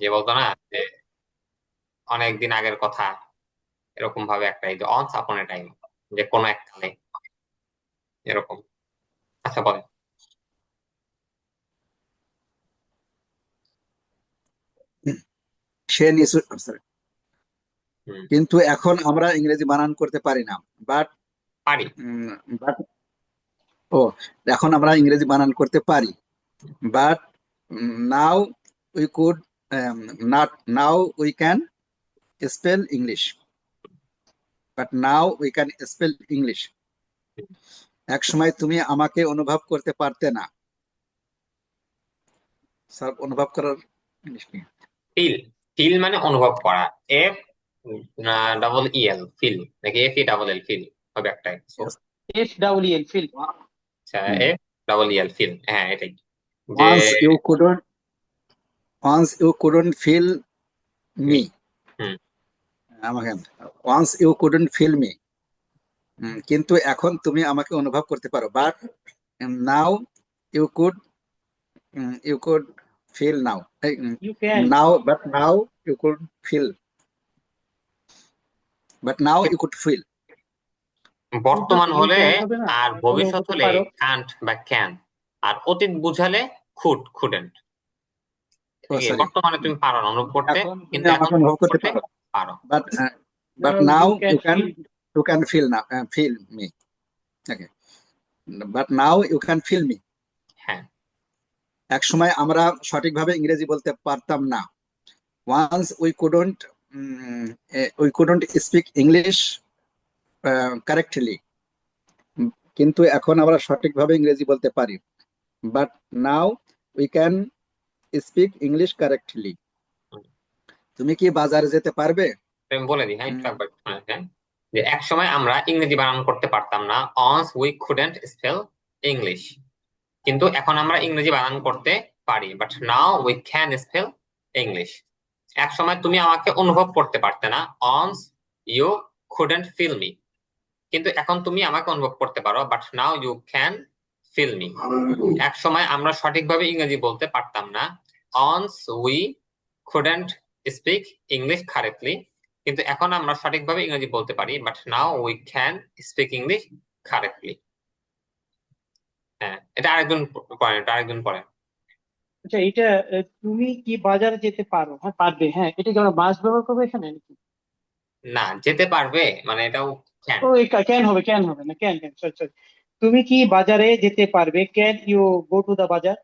যে বলতো না যে অনেকদিন আগের কথা, এরকম ভাবে একটা, এই যে অনস আপন এ টাইম, যে কোনো এক কালে, এরকম। আচ্ছা বলেন। সে নিশ্চয় sorry, হুম। কিন্তু এখন আমরা ইংরেজি বানান করতে পারি না। বাট পারি। বাট ও এখন আমরা ইংরেজি বানান করতে পারি, but now we could not now we can spell English, but now we can spell English. এক সময় তুমি আমাকে অনুভব করতে পারতে না। স্যার, অনুভব করার ইংলিশ কি? ফিল। ফিল মানে অনুভব করা। F double E L, feel, নাকি F E double L, feel হবে একটাই। So, FEEL feel. আচ্ছা, F double E L, feel, হ্যাঁ এটাই। যে once you couldn't once you couldn't feel me. Me. হুম। আমাকে once you couldn't feel me, কিন্তু এখন তুমি আমাকে অনুভব করতে পারো। But now you could you could feel now. You can. Now but now you could feel, but now you could feel. কিন্তু বর্তমান ইউ হলে ক্যান হবে না, আর অনুভব ভবিষ্যৎ করতে হলে পারো। কান্ট বা ক্যান, আর অতীত বুঝালে কুডেন্ট। ও ঠিক আছে, সরি, বর্তমানে তুমি পারো না অনুভব করতে, এখন তুমি কিন্তু এখন আমাকে অনুভব করতে করতে পারো। পারো। But but now now you can you can feel. Feel না feel me. Okay, but now you can feel me. হ্যাঁ। এক সময় আমরা সঠিকভাবে ইংরেজি বলতে পারতাম না। Once we couldn't speak English correctly, কিন্তু এখন আমরা সঠিকভাবে ইংরেজি বলতে পারি। But now we can speak English correctly. তুমি কি বাজারে যেতে পারবে? আমি বলে দিই, হ্যাঁ একটু উম, একবার শোনেন, হ্যাঁ। যে এক সময় আমরা ইংরেজি বানান করতে পারতাম না, once we couldn't spell English, কিন্তু এখন আমরা ইংরেজি বানান করতে পারি, but now we can spell English. এক সময় তুমি আমাকে অনুভব করতে পারতে না, once you couldn't feel me, কিন্তু এখন তুমি আমাকে অনুভব করতে পারো, but now you can feel me. এক সময় আমরা সঠিকভাবে ইংরেজি বলতে পারতাম না, once we couldn't speak English correctly, কিন্তু এখন আমরা সঠিকভাবে ইংরেজি বলতে পারি, but now we can speak English correctly. হ্যাঁ, এটা আরেকজন পড়েন, এটা আরেকজন পড়েন। আচ্ছা, এটা তুমি কি বাজারে যেতে পারো, হ্যাঁ পারবে, হ্যাঁ এটা কি আমরা মাস ব্যবহার করবো এখানে নাকি? না, যেতে পারবে মানে এটাও ক্যান। ও ক্যান হবে, ক্যান হবে না, ক্যান ক্যান সরি সরি। তুমি কি বাজারে যেতে পারবে, can you go to the bazaar?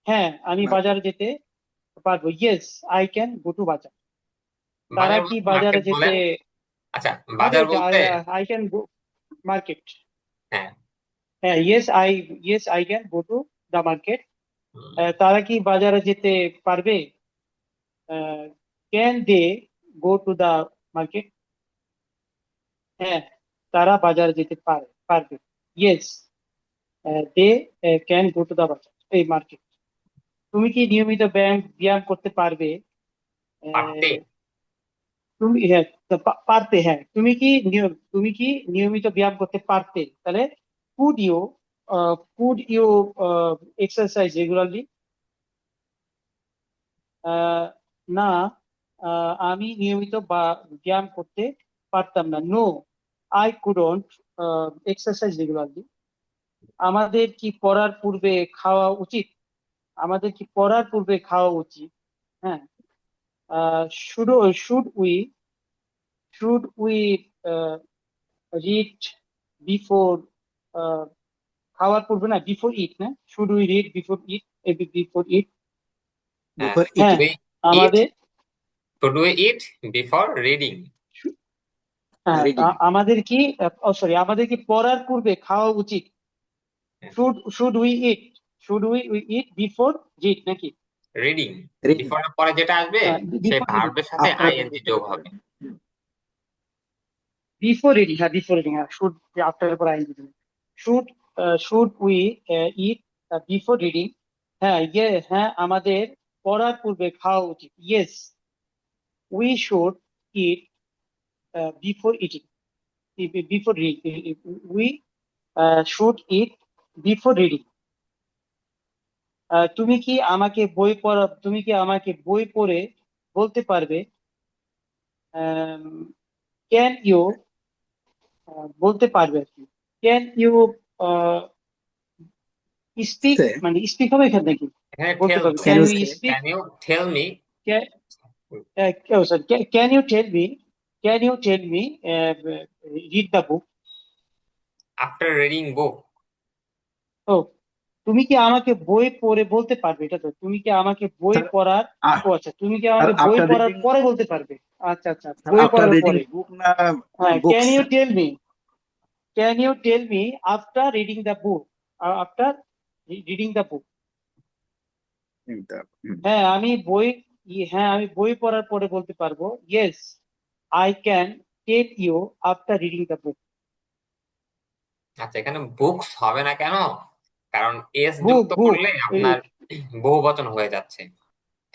হ্যাঁ আমি মার্কেট। বাজারে যেতে পারবো, yes I can go to bazaar. তারা বাজার কি বলতে বাজারে মার্কেট যেতে বলেন। আচ্ছা, হবে? বাজার ওই যে বলতে। I can go market. হ্যাঁ। হ্যাঁ yes I can go to the market. হুম। তারা কি বাজারে যেতে পারবে? Can they go to the market? হ্যাঁ তারা বাজারে যেতে পারবে, yes they can go to the bazaar এই মার্কেট। তুমি কি নিয়মিত ব্যায়াম করতে পারবে? পারতে। আহ, তুমি হ্যাঁ পারতে, হ্যাঁ তুমি কি নিয়মিত ব্যায়াম করতে পারতে, তাহলে could you could you exercise regularly? না, আমি নিয়মিত ব্যায়াম করতে পারতাম না, no I couldn't exercise regularly. আমাদের কি পড়ার পূর্বে খাওয়া উচিত? আমাদের কি পড়ার পূর্বে খাওয়া উচিত? হ্যাঁ, should should we should we read before, খাওয়ার পূর্বে না, বিফোর ইট না, should we read before it, before it. হ্যাঁ, বিফোর হ্যাঁ ইটিং। ইট, আমাদের to do it before reading. হ্যাঁ রিডিং। আমাদের কি সরি, আমাদের কি পড়ার পূর্বে খাওয়া উচিত? Should we eat before read নাকি? রিডিং। রিডিং বিফোর পরে যেটা আসবে সেই বিফোর রিডিং, ভার্বের সাথে আফটার। আইএনজি যোগ হবে। বিফোর রিডিং, হ্যাঁ বিফোর রিডিং, হ্যাঁ শুড আফটার পর আইন দিবেন। Should should we eat before reading? হ্যাঁ হ্যাঁ আমাদের পড়ার পূর্বে খাওয়া উচিত, yes we should eat before eating, before we should eat before reading. তুমি কি আমাকে বই পড়ে বলতে পারবে? ক্যান ইউ বলতে পারবে আর কি। ক্যান ইউ স্পিক, সে মানে স্পিক হবে এখানে নাকি? এখানে বলতে টেল পারবে, can can you you say speak? Can you tell me can you tell me, can you tell me read the book? After reading book? ও, তুমি কি আমাকে বই পড়ে বলতে পারবে, এটা তো তুমি কি আমাকে বই স্যার পড়ার, ও আচ্ছা, তুমি কি আর আমাকে বই আফটার পড়ার রিডিং পরে বলতে পারবে? আচ্ছা আচ্ছা, বই আফটার পড়ার রিডিং পরে। বুক না হ্যাঁ, books? Can you tell me after reading the book, after reading the book. হ্যাঁ আমি বই হ্যাঁ আমি বই পড়ার পরে বলতে পারবো, yes I can tell you after reading the book. আচ্ছা, এখানে বুকস হবে না কেন? কারণ এস বুক যুক্ত বুক করলে আপনার বহুবচন হয়ে যাচ্ছে,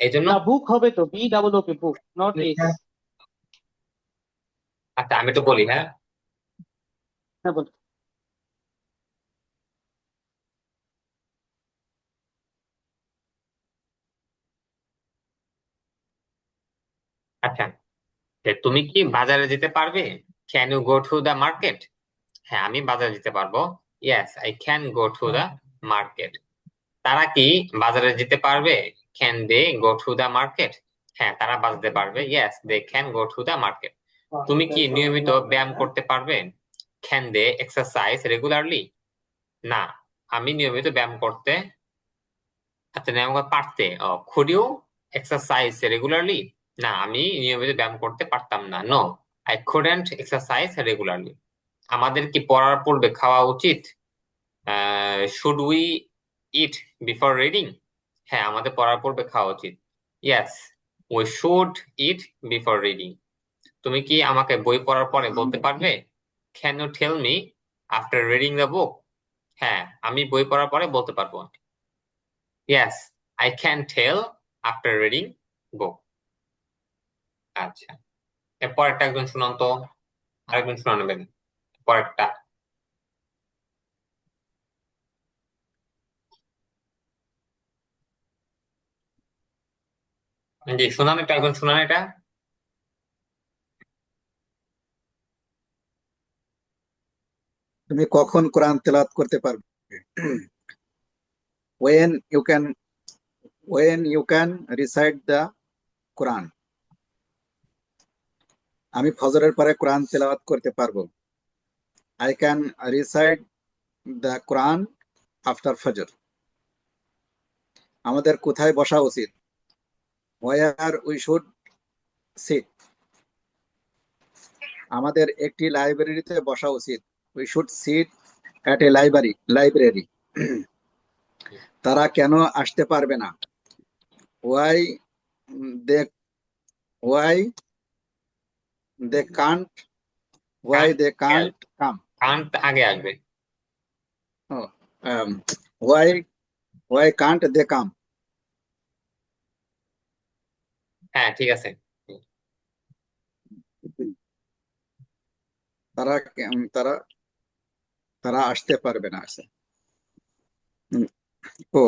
এই জন্য। না, বুক হবে তো, B double O K, book, not S. আচ্ছা, আমি তো বলি, হ্যাঁ। হ্যাঁ বল। আচ্ছা, যে তুমি কি বাজারে যেতে পারবে? Can you go to the market? হ্যাঁ, আমি বাজারে যেতে পারবো। Yes I can go to the market. তারা কি বাজারে যেতে পারবে? Can they go to the market? হ্যাঁ, তারা বাজারে পারবে। Yes they can go to the market. তুমি কি নিয়মিত ব্যায়াম করতে পারবে? Can they exercise regularly? না, আমি নিয়মিত ব্যায়াম করতে, আচ্ছা নিয়মিত পারতে, কুড ইউ এক্সারসাইজ রেগুলারলি? না, আমি নিয়মিত ব্যায়াম করতে পারতাম না। No, I couldn't exercise regularly. আমাদের কি পড়ার পূর্বে খাওয়া উচিত? Should we eat before reading? হ্যাঁ, আমাদের পড়ার পূর্বে খাওয়া উচিত। Yes we should eat before reading. তুমি কি আমাকে বই পড়ার পরে বলতে পারবে? Can you tell me after reading the book? হ্যাঁ, আমি বই পড়ার পরে বলতে পারবো। Yes I can tell after reading book. আচ্ছা, এরপর একটা একজন শুনান তো, আরেকজন শুনান নেবেন পরেরটা। জি, শুনান এটা, একজন শুনান এটা। তুমি কখন কোরআন তেলাওয়াত করতে পারবে? when you can when you can recite the Quran? আমি ফজরের পরে কোরআন তেলাওয়াত করতে পারবো। I can recite the Quran after Fajr. আমাদের কোথায় বসা উচিত? where we should sit. আমাদের একটি লাইব্রেরিতে বসা উচিত। we should sit at a library. তারা কেন আসতে পারবে না? why they why they can't come? Can't আগে আসবে। Oh, why can't they come? হ্যাঁ, ঠিক আছে। তারা তারা তারা আসতে পারবে না। উম, ও,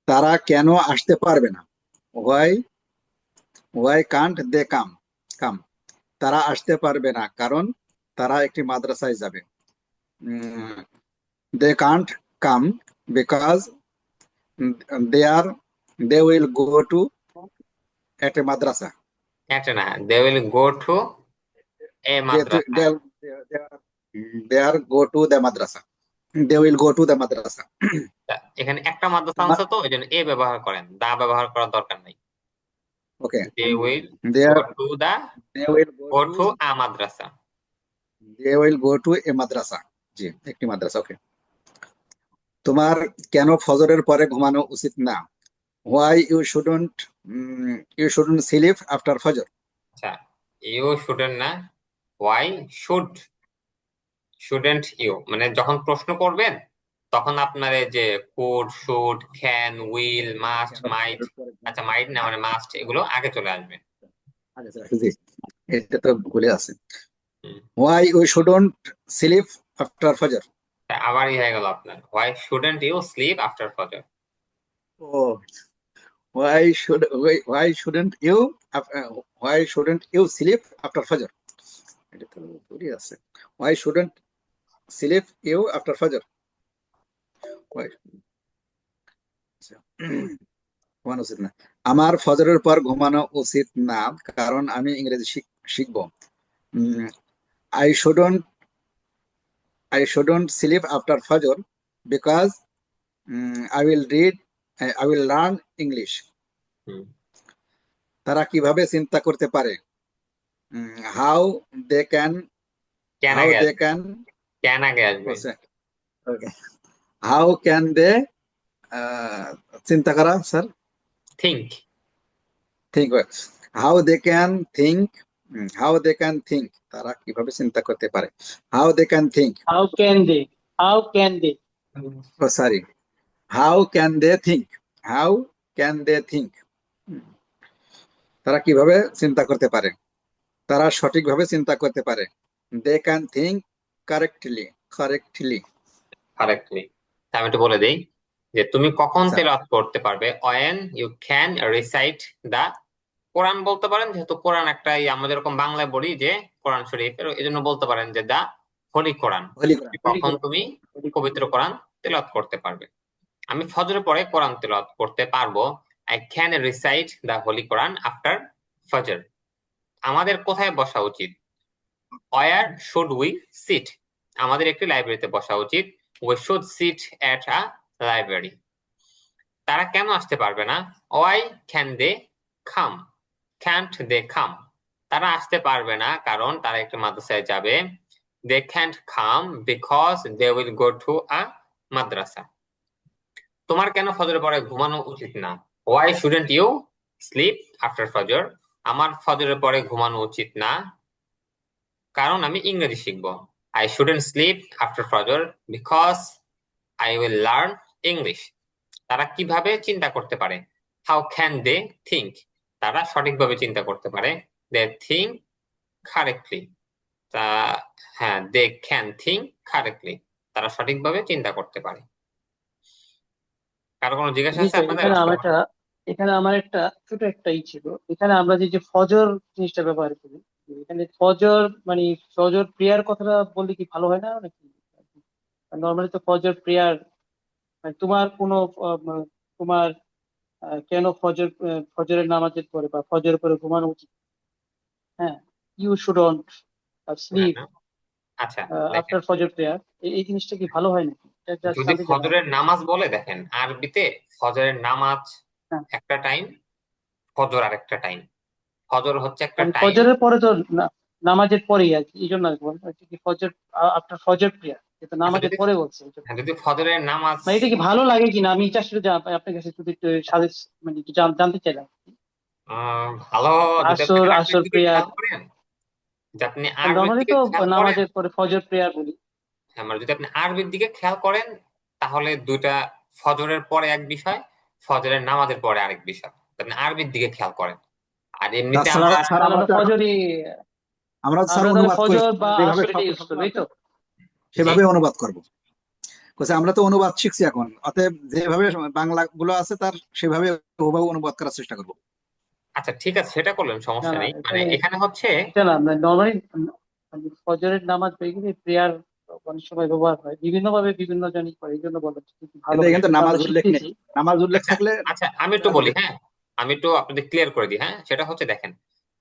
তারা কেন আসতে পারবে না? why can't they come? তারা আসতে পারবে না কারণ তারা একটি মাদ্রাসায় যাবে। they can't come because they will go to at a madrasa. এটা না, they will go to a they madrasa. they they are go to the madrasa. they will go to the madrasa. এখানে একটা মাদ্রাসা আছে তো, এই জন্য এ ব্যবহার করেন, দা ব্যবহার করার দরকার নাই। okay, they will they go are to the they will go to a madrasa. they will go to a madrasa. জি, একটি মাদ্রাসা। ওকে। তোমার কেন ফজরের পরে ঘুমানো উচিত না? why you shouldn't sleep after fajr? আচ্ছা, ইউ শুডেন্ট না, ওয়াই শুডেন্ট ইউ, মানে যখন প্রশ্ন করবেন তখন আপনার এই যে could, should, can, will, must, might, আচ্ছা মাইট না মানে মাস্ট, এগুলো আগে চলে আসবে। জি, এটা তো ভুলে আছে। হুম। why you shouldn't sleep after fajr? তা আবার হয়ে গেল আপনার, why shouldn't you sleep after Fajr? Oh, why shouldn't you sleep after Fajr? এটা তো ভুলই আছে। Why shouldn't sleep you after Fajr? Why? আচ্ছা, ঘুমানো উচিত না। আমার ফজরের পর ঘুমানো উচিত না, কারণ আমি ইংরেজি শিখবো। I shouldn't I shouldn't sleep after Fajr because I will learn English. হুম, তারা কিভাবে চিন্তা করতে পারে? How they can, কেন how আগে they আসবে? can, কেন আগে আসবে? okay. How can they চিন্তা করা, sir? Think. Think. How they can think, how they can think. তারা কিভাবে চিন্তা করতে পারে? How they can think. How can they? How can they? Oh, sorry. How can they think? How can they think? তারা কিভাবে চিন্তা করতে পারে? তারা সঠিকভাবে চিন্তা করতে পারে। They can think correctly. Correctly. আমি একটু বলে দিই যে তুমি কখন আচ্ছা, তেলাওয়াত করতে পারবে। when you can recite the কোরআন বলতে পারেন, যেহেতু কোরআন একটা আমরা যেরকম বাংলায় বলি যে কোরআন শরীফের, এই জন্য বলতে পারেন যে দা হোলি কোরআন। হোলি কোরআন। কখন তুমি পবিত্র কোরআন তেলাওয়াত করতে পারবে। আমি ফজরের পরে কোরআন তেলাওয়াত করতে পারবো। I can recite the holy Quran after Fajr. আমাদের কোথায় বসা উচিত? Where should we sit? আমাদের একটি লাইব্রেরিতে বসা উচিত। We should sit at a library. তারা কেন আসতে পারবে না? Why can they come? Can't they come? তারা আসতে পারবে না কারণ তারা একটি মাদ্রাসায় যাবে। They can't come because they will go to a madrasa. তোমার কেন ফজরের পরে ঘুমানো উচিত না? Why shouldn't you sleep after ফজর? আমার ফজরের পরে ঘুমানো উচিত না কারণ আমি ইংরেজি শিখবো। I shouldn't sleep after Fajr because I will learn English. তারা কিভাবে চিন্তা করতে পারে? How can they think? তারা সঠিকভাবে চিন্তা করতে পারে। They think correctly. তা হ্যাঁ, দে ক্যান থিঙ্ক কারেক্টলি। তারা সঠিকভাবে চিন্তা করতে পারে। কারো কোনো জিজ্ঞাসা জি আছে স্যার, আপনাদের? এখানে আমার একটা ছোট একটা ছিল। এখানে আমরা যে ফজর জিনিসটা ব্যবহার করি, এখানে ফজর মানে ফজর প্রেয়ার কথাটা বললে কি ভালো হয় না নাকি? নর্মালি তো ফজর প্রেয়ার মানে তোমার কোনো তোমার কেন ফজরের নামাজের পরে বা ফজরের পরে ঘুমানো উচিত? হ্যাঁ, ইউ শুডন্ট হ্যাঁ, স্লিপ হ্যাঁ। আচ্ছা, দেখেন, আফটার ফজর প্রেয়ার। এই জিনিসটা কি ভালো হয় নাকি? এটা জাস্ট যদি জানতে চাইলাম। ফজরের নামাজ বলে, দেখেন আরবিতে ফজরের নামাজ হ্যাঁ, একটা টাইম, ফজর আর একটা টাইম। ফজর হচ্ছে একটা মানে টাইম। ফজরের পরে তো নামাজের পরেই আর কি, এই জন্য আর কি বললাম। এটা কি ফজর আফটার ফজর প্রেয়ার, এটা আচ্ছা, নামাজের পরে বলছে এই জন্য। হ্যাঁ, যদি ফজরের নামাজ মানে এটা কি ভালো লাগে কিনা আমি এটা আসলে আপনার কাছে যদি একটু সাজেস্ট মানে একটু জানতে চাইলাম। ভালো, যদি আপনি আসর আরবির আসর দিকে প্রেয়ার, খেয়াল করেন, যে আপনি আরবির নর্মালি দিকে তো খেয়াল করেন, নামাজের পরে ফজর প্রেয়ার বলি। হ্যাঁ, মানে যদি আপনি আরবির দিকে খেয়াল করেন, তাহলে দুইটা, ফজরের পরে এক বিষয়, ফজরের নামাজের পরে আরেক বিষয়। আপনি আরবির দিকে খেয়াল করেন। আর এমনিতে তাছাড়া আমরা স্যার তাহলে আমরা ফজরই, স্যার আমরা তাহলে অনুবাদ করে ফজর বা যেভাবে আসর এটা শব্দ ইউজ শব্দ করবো, এই আছে তো? জি, সেভাবে অনুবাদ করবো। আমরা তো অনুবাদ শিখছি এখন, অতএব যেভাবে বাংলা গুলো আছে তার সেভাবে ওভাবে অনুবাদ করার চেষ্টা করবো। আচ্ছা, ঠিক আছে, সেটা করলেন, না সমস্যা না, নেই। মানে এখানে এখানে হচ্ছে, এটা না, নর্মালি ফজরের নামাজ এগুলি প্রেয়ার অনেক সময় ব্যবহার হয় বিভিন্ন ভাবে, বিভিন্ন জনই করে, এই জন্য বলা হচ্ছে কি ভালো কিন্তু হয়, এখানে তো যেটা নামাজ আমরা উল্লেখ নেই। শিখতেছি। নামাজ উল্লেখ আচ্ছা থাকলে আচ্ছা, আমি একটু নামাজ বলি, উল্লেখ। হ্যাঁ, আমি একটু আপনাদের ক্লিয়ার করে দিই। হ্যাঁ, সেটা হচ্ছে, দেখেন,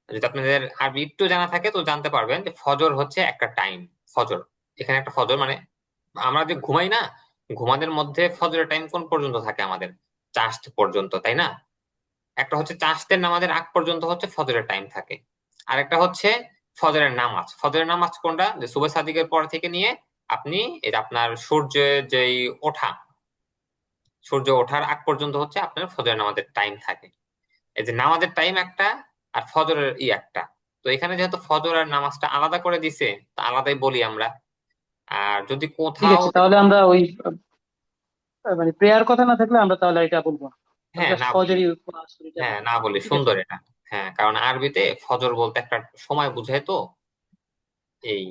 যদি আপনাদের আরবি একটু জানা থাকে তো জানতে পারবেন যে ফজর হচ্ছে একটা টাইম। ফজর, এখানে একটা ফজর মানে আমরা যে ঘুমাই না, ঘুমাদের মধ্যে ফজরের টাইম কোন পর্যন্ত থাকে আমাদের? চাষ্ট পর্যন্ত, তাই না? একটা হচ্ছে চাষতের নামাজের আগ পর্যন্ত হচ্ছে ফজরের টাইম থাকে। আর একটা হচ্ছে ফজরের নামাজ। ফজরের নামাজ কোনটা? যে সুবহ সাদিকের পর থেকে নিয়ে আপনি এই যে আপনার সূর্যের যেই ওঠা, সূর্য ওঠার আগ পর্যন্ত হচ্ছে আপনার ফজরের নামাজের টাইম থাকে। এই যে নামাজের টাইম একটা, আর ফজরের একটা। তো এখানে যেহেতু ফজর আর নামাজটা আলাদা করে দিছে, তা আলাদাই বলি আমরা। আর যদি ঠিক কোথাও আছে, তাহলে আমরা ওই মানে প্রেয়ার কথা না থাকলে আমরা তাহলে এটা বলবো না, হ্যাঁ জাস্ট না বলি, ফজরই আসর এটা হ্যাঁ বলবো। না বলি, ঠিক আছে, সুন্দর এটা। হ্যাঁ, কারণ আরবিতে ফজর বলতে একটা সময় বোঝায় তো, এই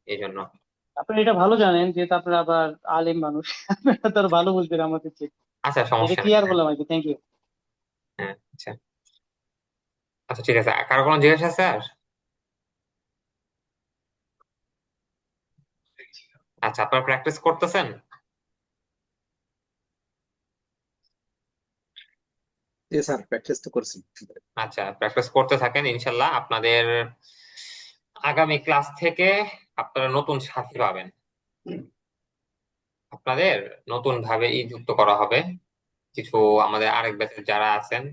এই জন্য। আপনারা এটা ভালো জানেন যেহেতু আপনারা আবার আলেম মানুষ আপনারা তো আরো ভালো বুঝবেন আমাদের চেয়ে। আচ্ছা, এটা সমস্যা নেই। ক্লিয়ার বললাম আর কি, থ্যাংক ইউ। হ্যাঁ, আচ্ছা আচ্ছা, ঠিক আছে। কারো কোনো জিজ্ঞাসা আছে আর? আচ্ছা, আপনারা প্র্যাকটিস করতেছেন? জি স্যার, প্র্যাকটিস তো করছি। আচ্ছা, প্র্যাকটিস করতে থাকেন, ইনশাল্লাহ আপনাদের আগামী ক্লাস থেকে আপনারা নতুন সাথী পাবেন। আপনাদের নতুন ভাবে যুক্ত করা হবে। কিছু আমাদের আরেক ব্যাচের যারা আছেন